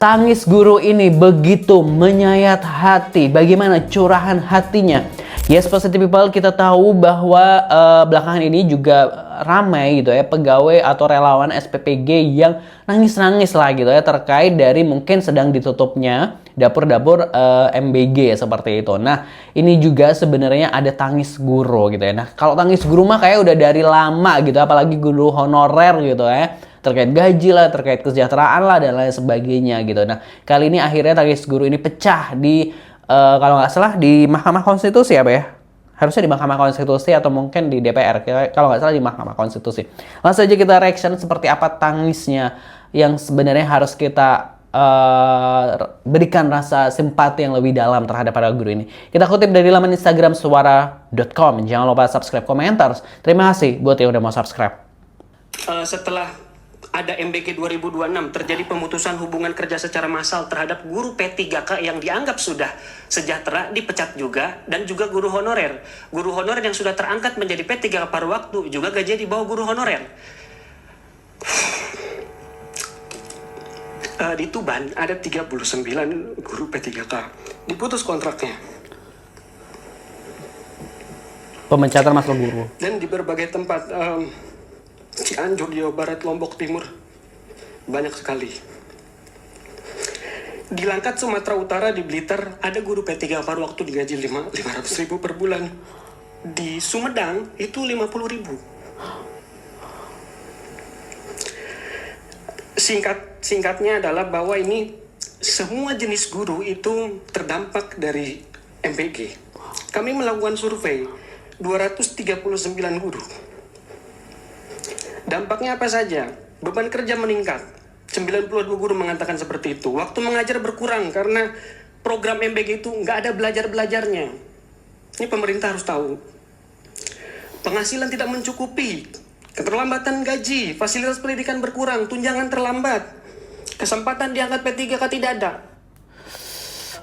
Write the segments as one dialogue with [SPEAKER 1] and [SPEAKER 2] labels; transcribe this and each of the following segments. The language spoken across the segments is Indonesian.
[SPEAKER 1] Tangis guru ini begitu menyayat hati. Bagaimana curahan hatinya? Yes, positive people, kita tahu bahwa belakangan ini juga ramai gitu ya pegawai atau relawan SPPG yang nangis-nangis lah gitu ya terkait dari mungkin sedang ditutupnya dapur-dapur MBG seperti itu. Nah, ini juga sebenarnya ada tangis guru gitu ya. Nah, kalau tangis guru mah kayak udah dari lama gitu, apalagi guru honorer gitu ya. Terkait gaji lah, terkait kesejahteraan lah, dan lain sebagainya gitu. Nah, kali ini akhirnya tangis guru ini pecah di, kalau nggak salah di Mahkamah Konstitusi apa ya? Harusnya di Mahkamah Konstitusi atau mungkin di DPR, kalau nggak salah di Mahkamah Konstitusi. Langsung aja kita reaction seperti apa tangisnya yang sebenarnya harus kita berikan rasa simpati yang lebih dalam terhadap para guru ini. Kita kutip dari laman Instagram suara.com. Jangan lupa subscribe, komentar. Terima kasih buat yang udah mau subscribe.
[SPEAKER 2] Setelah ada MBG 2026 terjadi pemutusan hubungan kerja secara massal terhadap guru P3K yang dianggap sudah sejahtera dipecat juga, dan juga guru honorer. Guru honorer yang sudah terangkat menjadi P3K paruh waktu juga gajinya di bawah guru honorer. Di Tuban ada 39 guru P3K diputus kontraknya.
[SPEAKER 1] Pemecatan masuk guru.
[SPEAKER 2] Dan di berbagai tempat, Cianjur, Jawa Barat, Lombok Timur, banyak sekali. Di Langkat, Sumatera Utara, di Blitar, ada guru P3 paruh waktu digaji 500.000 per bulan. Di Sumedang, itu 50.000. Singkatnya adalah bahwa ini semua jenis guru itu terdampak dari MBG. Kami melakukan survei 239 guru. Dampaknya apa saja? Beban kerja meningkat. 92 guru mengatakan seperti itu. Waktu mengajar berkurang karena program MBG itu nggak ada belajar-belajarnya. Ini pemerintah harus tahu. Penghasilan tidak mencukupi. Keterlambatan gaji, fasilitas pendidikan berkurang, tunjangan terlambat. Kesempatan diangkat P3K tidak ada.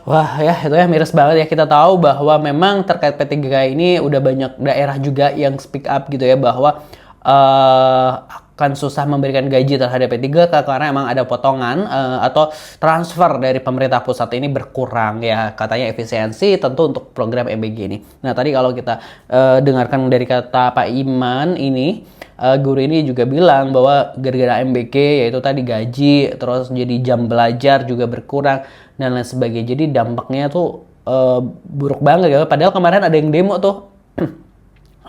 [SPEAKER 1] Wah ya, itu ya miris banget ya. Kita tahu bahwa memang terkait P3K ini udah banyak daerah juga yang speak up gitu ya, bahwa akan susah memberikan gaji terhadap P3K karena emang ada potongan atau transfer dari pemerintah pusat ini berkurang ya, katanya efisiensi tentu untuk program MBG ini. Nah, tadi kalau kita dengarkan dari kata Pak Iman ini, guru ini juga bilang bahwa gara-gara MBG yaitu tadi gaji, terus jadi jam belajar juga berkurang dan lain sebagainya. Jadi dampaknya tuh buruk banget ya. Padahal kemarin ada yang demo tuh.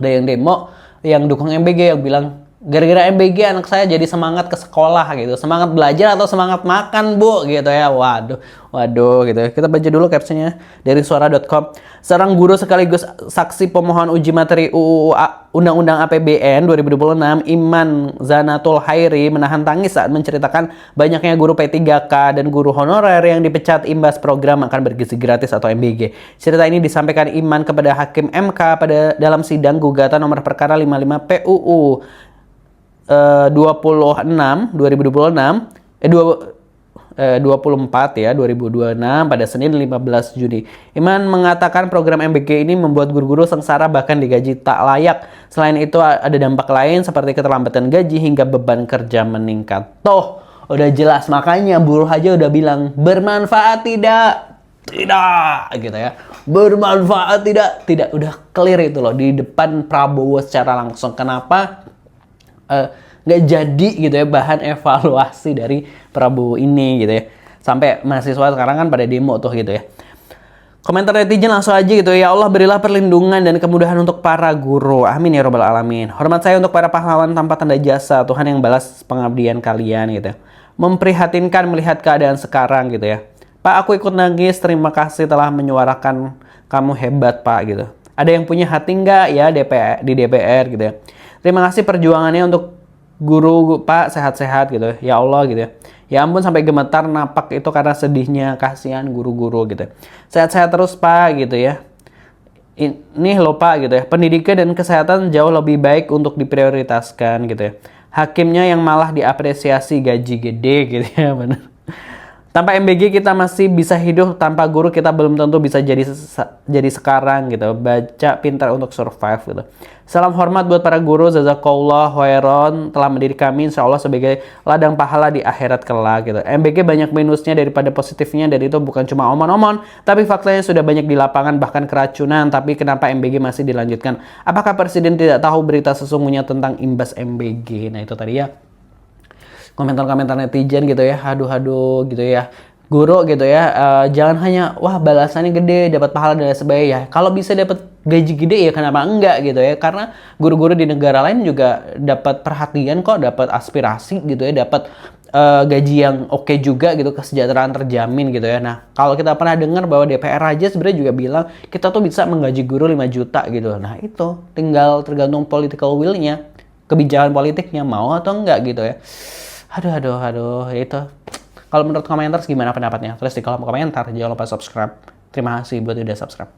[SPEAKER 1] Ada yang demo yang dukung MBG yang bilang gara-gara MBG anak saya jadi semangat ke sekolah gitu, semangat belajar atau semangat makan bu gitu ya. Waduh gitu ya. Kita baca dulu captionnya dari suara.com. Seorang guru sekaligus saksi pemohon uji materi UU Undang-Undang APBN 2026, Iman Zanatul Hairi, menahan tangis saat menceritakan banyaknya guru P3K dan guru honorer yang dipecat imbas program makan bergizi gratis atau MBG. Cerita ini disampaikan Iman kepada Hakim MK dalam sidang gugatan nomor perkara 55 PUU 24 ya 2026 pada Senin 15 Juni. Iman mengatakan program MBG ini membuat guru-guru sengsara bahkan digaji tak layak. Selain itu ada dampak lain seperti keterlambatan gaji hingga beban kerja meningkat. Toh udah jelas, makanya buruh aja udah bilang bermanfaat tidak gitu ya. Bermanfaat tidak udah clear itu loh di depan Prabowo secara langsung. Kenapa nggak jadi gitu ya bahan evaluasi dari Prabowo ini gitu ya. Sampai mahasiswa sekarang kan pada demo tuh gitu ya. Komentar netizen langsung aja gitu ya. Allah berilah perlindungan dan kemudahan untuk para guru. Amin ya robbal alamin. Hormat saya untuk para pahlawan tanpa tanda jasa. Tuhan yang balas pengabdian kalian gitu ya. Memprihatinkan melihat keadaan sekarang gitu ya. Pak, aku ikut nangis. Terima kasih telah menyuarakan. Kamu hebat Pak gitu. Ada yang punya hati nggak ya di DPR gitu ya. Terima kasih perjuangannya untuk guru Pak, sehat-sehat gitu ya Allah gitu ya. Ya ampun sampai gemetar napak itu karena sedihnya, kasihan guru-guru gitu. Sehat-sehat terus Pak gitu ya. Ini loh Pak gitu ya. Pendidikan dan kesehatan jauh lebih baik untuk diprioritaskan gitu ya. Hakimnya yang malah diapresiasi gaji gede gitu ya, benar. Tanpa MBG kita masih bisa hidup, tanpa guru kita belum tentu bisa jadi sekarang gitu. Baca pintar untuk survive gitu. Salam hormat buat para guru, jazakallah khairan telah mendidik kami insya Allah sebagai ladang pahala di akhirat kelak gitu. MBG banyak minusnya daripada positifnya, dan itu bukan cuma omon-omon, tapi faktanya sudah banyak di lapangan, bahkan keracunan. Tapi kenapa MBG masih dilanjutkan? Apakah presiden tidak tahu berita sesungguhnya tentang imbas MBG? Nah itu tadi ya komentar-komentar netizen gitu ya, aduh gitu ya, guru gitu ya, jangan hanya wah balasannya gede, dapat pahala dan sebagainya ya. Kalau bisa dapat gaji gede ya kenapa enggak gitu ya, karena guru-guru di negara lain juga dapat perhatian kok, dapat aspirasi gitu ya, dapat gaji yang oke juga gitu, kesejahteraan terjamin gitu ya. Nah kalau kita pernah dengar bahwa DPR aja sebenarnya juga bilang kita tuh bisa menggaji guru 5 juta gitu. Nah itu tinggal tergantung political will-nya, kebijakan politiknya mau atau enggak gitu ya. Aduh, itu. Kalau menurut komentar gimana pendapatnya? Tulis di kolom komentar. Jangan lupa subscribe. Terima kasih buat udah subscribe.